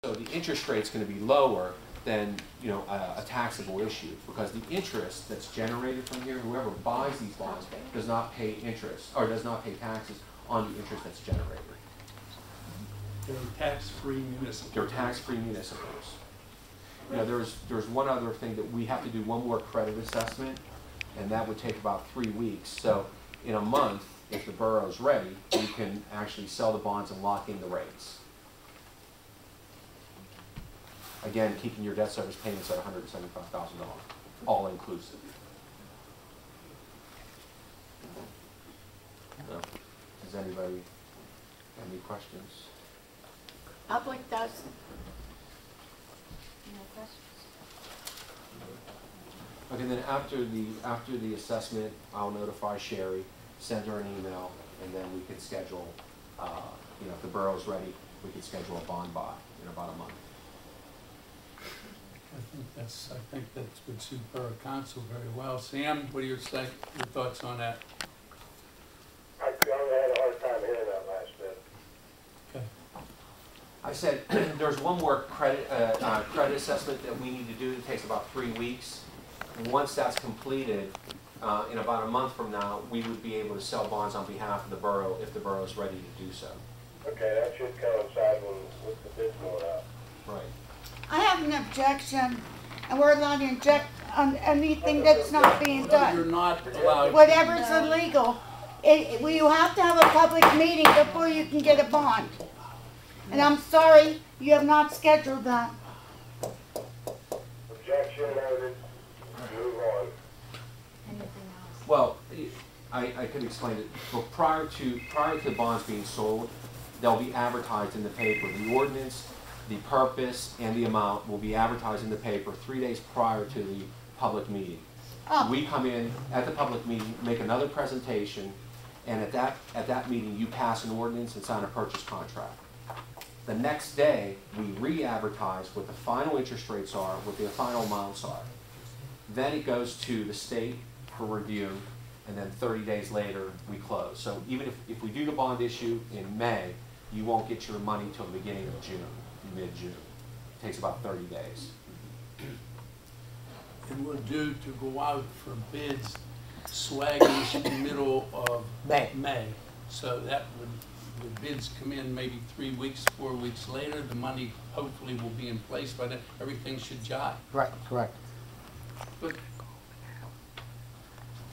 So the interest rate's going to be lower than, you know, a taxable issue, because the interest that's generated from here, whoever buys these bonds does not pay interest, or does not pay taxes on the interest that's generated. They're tax-free municipal. They're tax-free municipals. You know, there's one other thing that we have to do, one more credit assessment, and that would take about 3 weeks. So in a month, if the borough's ready, we can actually sell the bonds and lock in the rates. Again, keeping your debt service payments at $175,000, all inclusive. No. Does anybody have any questions? Public does. No questions? Okay, then after the assessment, I'll notify Sherry, send her an email, and then we can schedule, you know, if the borough's ready, we can schedule a bond buy in about a month. I think that would suit Borough Council very well. Sam, what do you say? Your thoughts on that? I had a hard time hearing that last bit. Okay. I said there's one more credit assessment that we need to do. It takes about 3 weeks. Once that's completed, in about a month from now, we would be able to sell bonds on behalf of the borough if the borough is ready to do so. Okay, that should coincide with the bids going out. Right. I have an objection, and we're allowed to inject on anything that's not being No, done. you're not allowed. Whatever's illegal, you have to have a public meeting before you can get a bond. And I'm sorry, you have not scheduled that. Objection noted. Move on. Anything else? Well, I could explain it. Well, prior to bonds being sold, they'll be advertised in the paper. The ordinance, the purpose, and the amount will be advertised in the paper 3 days prior to the public meeting. Oh. We come in at the public meeting, make another presentation, and at that meeting, you pass an ordinance and sign a purchase contract. The next day, we re-advertise what the final interest rates are, what the final amounts are. Then it goes to the state for review, and then 30 days later, we close. So even if we do the bond issue in May, you won't get your money till the beginning of June, mid-June. It takes about 30 days. And we're due to go out for bids swaggish middle of May. So that would, the bids come in maybe 3 weeks, 4 weeks later. The money hopefully will be in place by then. Everything should jive. Right, correct. But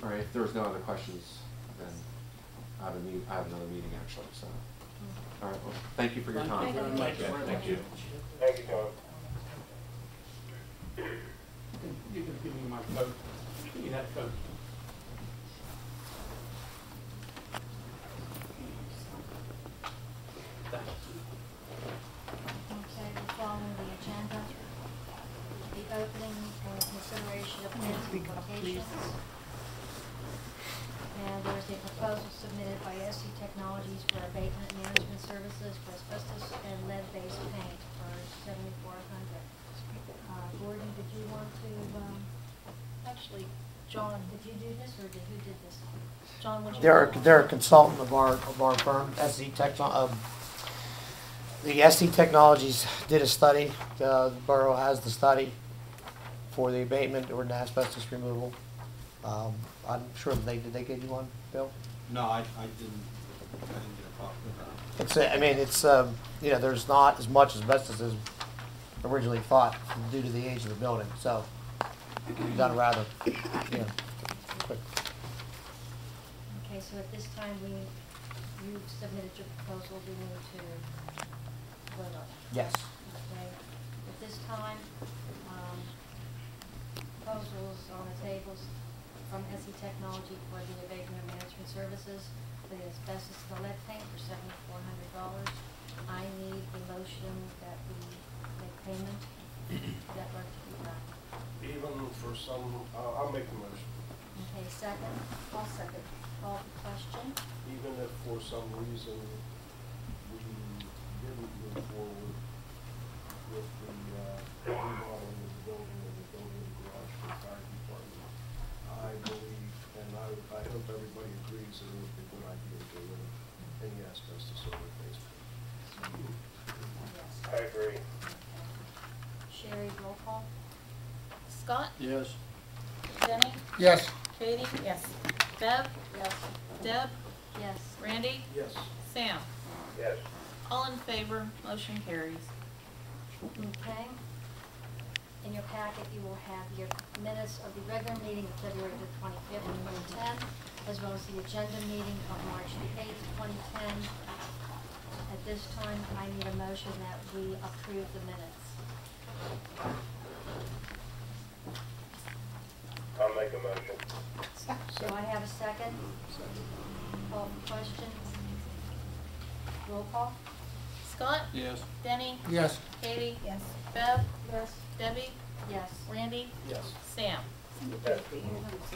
All right, if there's no other questions, then I have another meeting actually, so. All right, well, thank you for your time. thank you very much. Thank you. Thank you, Tom. You can give me my coat. Give me that coat. Thanks. Okay, we're following the agenda. The opening and consideration of bids and quotations. And there's a proposal submitted by SC Technologies for abatement management services for asbestos and lead-based paint for $7,400. Gordon, did you want to, actually, John, did you do this, or who did this? John, would you? They're a consultant of our firm, SC Tech. The SC Technologies did a study. The borough has the study for the abatement or asbestos removal. I'm sure did they give you one, Bill? No, I didn't get a copy of that. It's I mean it's you know, there's not as much asbestos as originally thought due to the age of the building. So we've done rather, you know, quick. Okay, so at this time, you've submitted your proposal, we need to vote on it. Yes. Okay, at this time, proposals on the tables from SE Technology for the abatement and management services for the asbestos and the lead paint for $7,400. I need the motion that we make payment. That work to be done. Even for some, I'll make the motion. Okay, second? I'll second. Call the question. Even if for some reason we didn't move forward with the remodeling of the building and the building garage for the fire department, I believe, and I hope everybody agrees that it would be a good idea to get rid of any asbestos over the basement. Yes. I agree. Sherry, roll call. Scott? Yes. Denny? Yes. Katie? Yes. Bev? Yes. Deb? Yes. Randy? Yes. Sam? Yes. All in favor, motion carries. Okay. In your packet, you will have your minutes of the regular meeting of February the 25th, 2010, as well as the agenda meeting of March the 8th, 2010. At this time, I need a motion that we approve the minutes. I'll make a motion. Do I have a second? Call for question. Roll call. Scott? Yes. Denny? Yes. Katie? Yes. Bev? Yes. Debbie? Yes. Randy? Yes. Sam?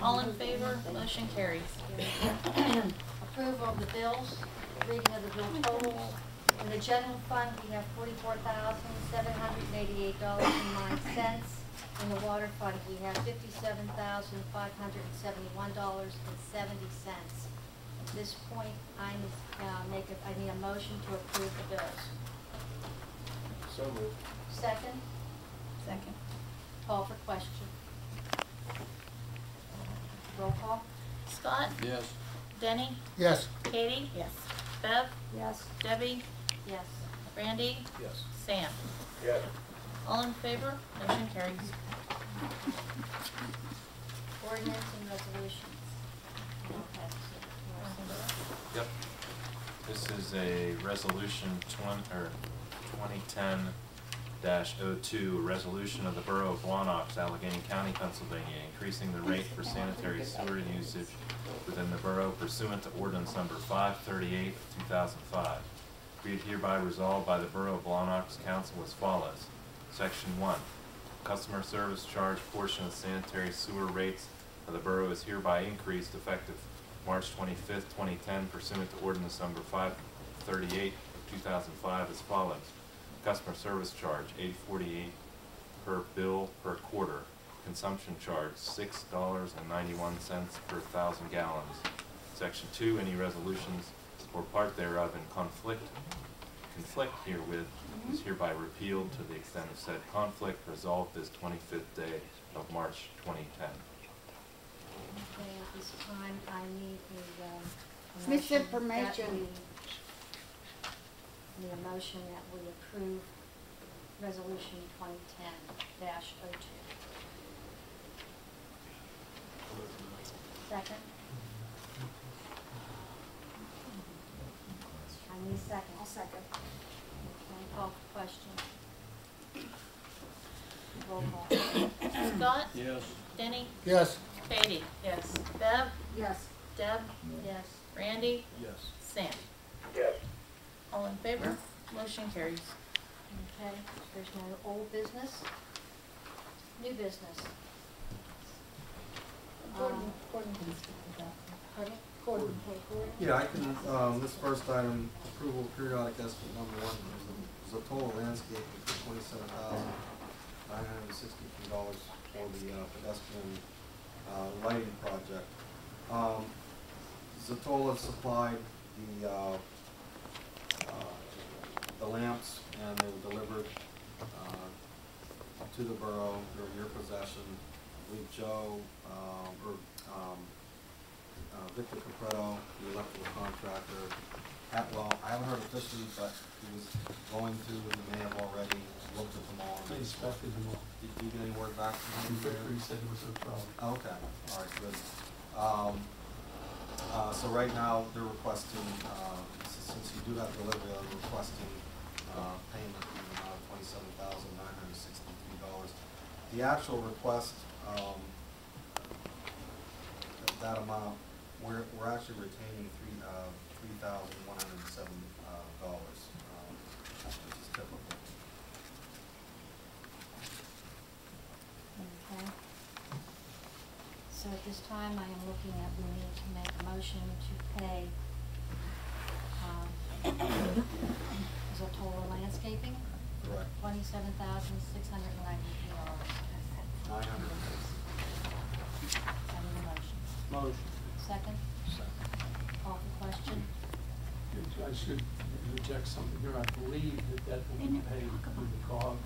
All in favor, motion carries. Approval of the bills, reading of the bill totals. In the general fund, we have $44,788.09. In the water fund, we have $57,571.70. At this point, I need a motion to approve the bills. So moved. Second, Second. call for question. Roll call. Scott? Yes. Denny? Yes. Katie? Yes. Bev? Yes. Debbie? Yes. Randy? Yes. Sam? Yes. All in favor, motion carries. Ordinance and resolutions. Okay. Yep. This is a resolution 2010-02, a resolution of the Borough of Blawnox, Allegheny County, Pennsylvania, increasing the rate for sanitary sewer usage within the borough pursuant to ordinance number 538 of 2005. Be it hereby resolved by the Borough of Blawnox Council as follows. Section 1. Customer service charge portion of sanitary sewer rates of the borough is hereby increased effective March 25th, 2010 pursuant to ordinance number 538 of 2005 as follows. Customer service charge $8.48 per bill per quarter. Consumption charge $6.91 per 1,000 gallons. Section 2. Any resolutions or part thereof in conflict herewith is hereby repealed to the extent of said conflict, resolved this 25th day of March 2010. Okay, at this time, I need a Misinformation. Need a motion that we approve resolution 2010-02. Second? I need a second. I'll second. Okay, call for question. Roll call. Scott? Yes. Denny? Yes. Katie? Yes. Bev? Yes. Deb? Yes. Randy? Yes. Sam? Yes. All in favor, motion carries. Okay, there's no old business. New business. Gordon can speak to that. Pardon? Gordon. Okay, Gordon. Yeah, I can, this first item, approval of periodic estimate number 1, is a total landscaping for $27,963 for the pedestrian lighting project. Zatola supplied the lamps, and they were delivered to the borough. They're in your possession. I believe Joe, Victor Capretto, the electrical contractor, well, I haven't heard officially, but he was going to, and he may have already looked at them all. I inspected them all. Did you get any word back from him? Victor said it was no problem. Okay, all right, good. So right now, they're requesting, since you do have delivery, they're requesting payment in the amount of $27,963. The actual request, that amount, we're actually retaining $3,107, which is typical. Okay. So at this time, I am looking at, we need to make a motion to pay, Zatola Landscaping, Correct. $27,693. 900. I need a motion. Motion. Second? Call for question. I should reject something here. I believe that will be paid through the COG